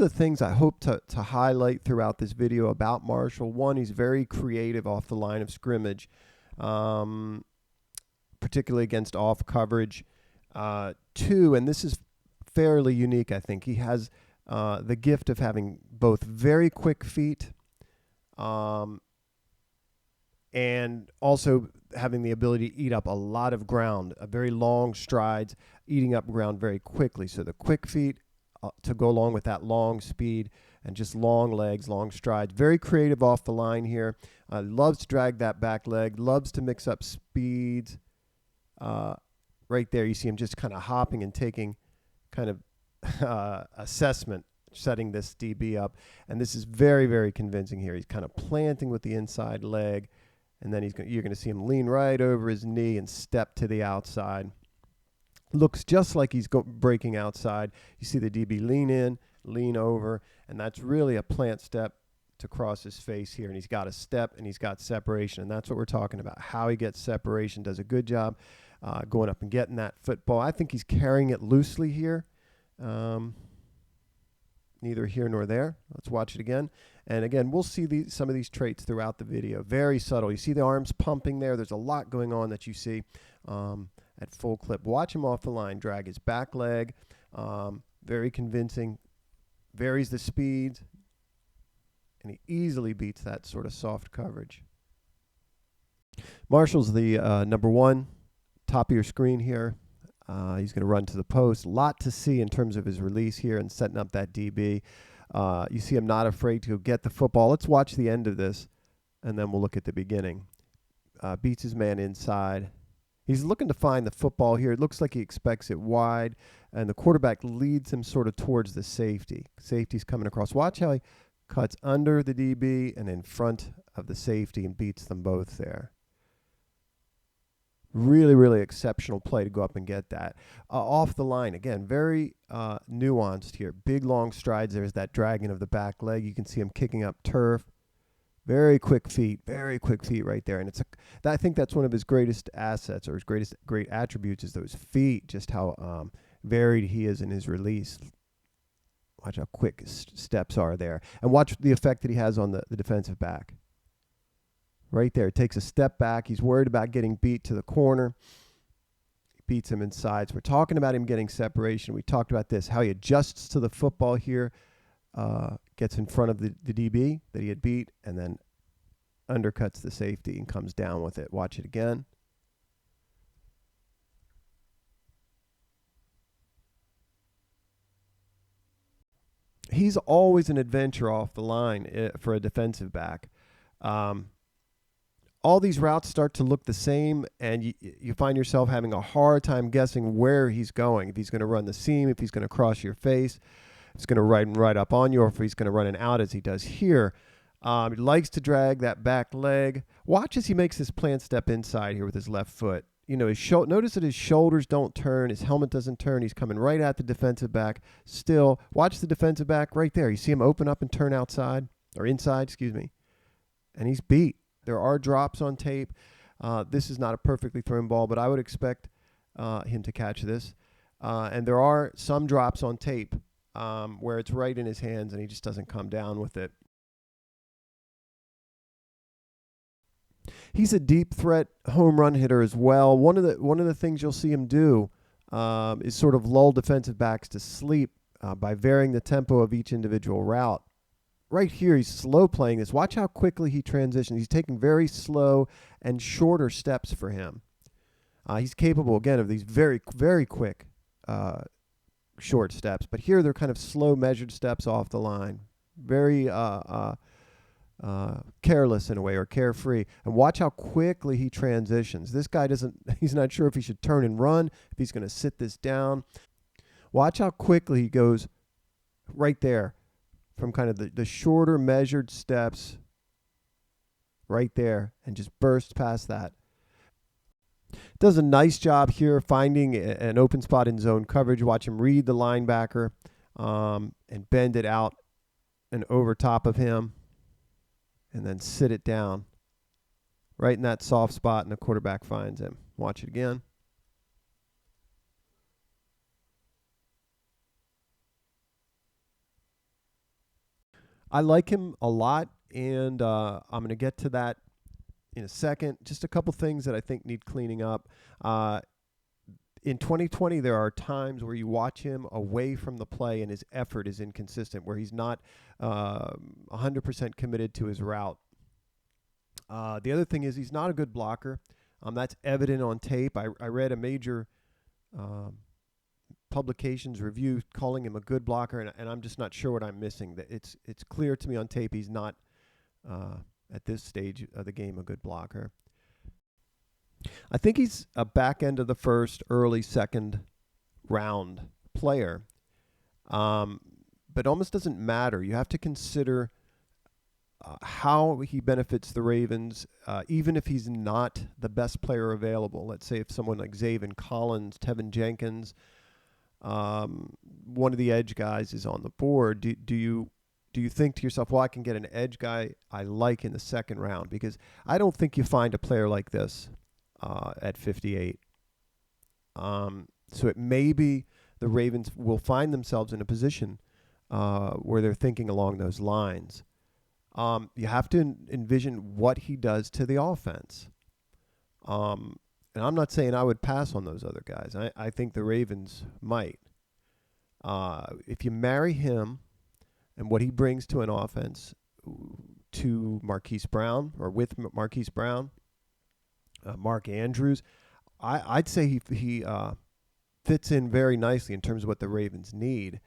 of the things I hope to highlight throughout this video about Marshall, one, he's very creative off the line of scrimmage, particularly against off coverage. Two, and this is fairly unique, I think, he has the gift of having both very quick feet and also having the ability to eat up a lot of ground, very long strides, eating up ground very quickly. So the quick feet to go along with that long speed and just long legs, long strides. Very creative off the line here. Loves to drag that back leg, loves to mix up speeds. Right there, you see him just kind of hopping and taking kind of assessment, setting this DB up. And this is very, very convincing here. He's kind of planting with the inside leg, and then you're going to see him lean right over his knee and step to the outside. Looks just like he's breaking outside. You see the DB lean in, lean over, and that's really a plant step to cross his face here. And he's got a step and he's got separation, and that's what we're talking about. How he gets separation, does a good job going up and getting that football. I think he's carrying it loosely here. Neither here nor there. Let's watch it again. And again, we'll see some of these traits throughout the video. Very subtle. You see the arms pumping there. There's a lot going on that you see at full clip. Watch him off the line. Drag his back leg. Very convincing. Varies the speeds. And he easily beats that sort of soft coverage. Marshall's the number one. Top of your screen here. He's going to run to the post. A lot to see in terms of his release here and setting up that DB. You see him not afraid to go get the football. Let's watch the end of this, and then we'll look at the beginning. Beats his man inside. He's looking to find the football here. It looks like he expects it wide, and the quarterback leads him sort of towards the safety. Safety's coming across. Watch how he cuts under the DB and in front of the safety and beats them both there. Really, really exceptional play to go up and get that. Off the line, again, very nuanced here. Big, long strides. There's that dragging of the back leg. You can see him kicking up turf. Very quick feet right there. And I think that's one of his greatest assets, or his great attributes, is those feet, just how varied he is in his release. Watch how quick his steps are there. And watch the effect that he has on the defensive back. Right there, takes a step back. He's worried about getting beat to the corner. He beats him inside. So we're talking about him getting separation. We talked about this, how he adjusts to the football here, gets in front of the DB that he had beat, and then undercuts the safety and comes down with it. Watch it again. He's always an adventure off the line for a defensive back. All these routes start to look the same, and you find yourself having a hard time guessing where he's going. If he's going to run the seam, if he's going to cross your face, if he's going to ride right up on you, or if he's going to run an out as he does here. He likes to drag that back leg. Watch as he makes this plant step inside here with his left foot. You know, notice that his shoulders don't turn, his helmet doesn't turn. He's coming right at the defensive back. Still, watch the defensive back right there. You see him open up and turn outside, or inside, excuse me, and he's beat. There are drops on tape. This is not a perfectly thrown ball, but I would expect him to catch this. And there are some drops on tape where it's right in his hands and he just doesn't come down with it. He's a deep threat home run hitter as well. One of the things you'll see him do is sort of lull defensive backs to sleep by varying the tempo of each individual route. Right here, he's slow playing this. Watch how quickly he transitions. He's taking very slow and shorter steps for him. He's capable, again, of these very, very quick short steps. But here, they're kind of slow, measured steps off the line. Very careless in a way, or carefree. And watch how quickly he transitions. This guy he's not sure if he should turn and run, if he's going to sit this down. Watch how quickly he goes right there. From kind of the shorter measured steps right there, and just bursts past that. Does a nice job here finding an open spot in zone coverage. Watch him read the linebacker and bend it out and over top of him, and then sit it down right in that soft spot, and the quarterback finds him. Watch it again. I like him a lot, and I'm going to get to that in a second. Just a couple things that I think need cleaning up. Uh, in 2020, there are times where you watch him away from the play and his effort is inconsistent, where he's not 100% committed to his route. The other thing is he's not a good blocker. That's evident on tape. I read a major um, publications review calling him a good blocker, and I'm just not sure what I'm missing. That it's clear to me on tape he's not uh, at this stage of the game a good blocker. I think he's a back end of the first, early second round player, um, but almost doesn't matter. You have to consider how he benefits the Ravens, even if he's not the best player available. Let's say if someone like Zaven Collins, Tevin Jenkins, one of the edge guys is on the board. Do you think to yourself, well, I can get an edge guy I like in the second round? Because I don't think you find a player like this at 58. So it may be the Ravens will find themselves in a position where they're thinking along those lines. You have to envision what he does to the offense. And I'm not saying I would pass on those other guys. I think the Ravens might. If you marry him and what he brings to an offense to Marquise Brown, or with Marquise Brown, Mark Andrews, I'd say he fits in very nicely in terms of what the Ravens need.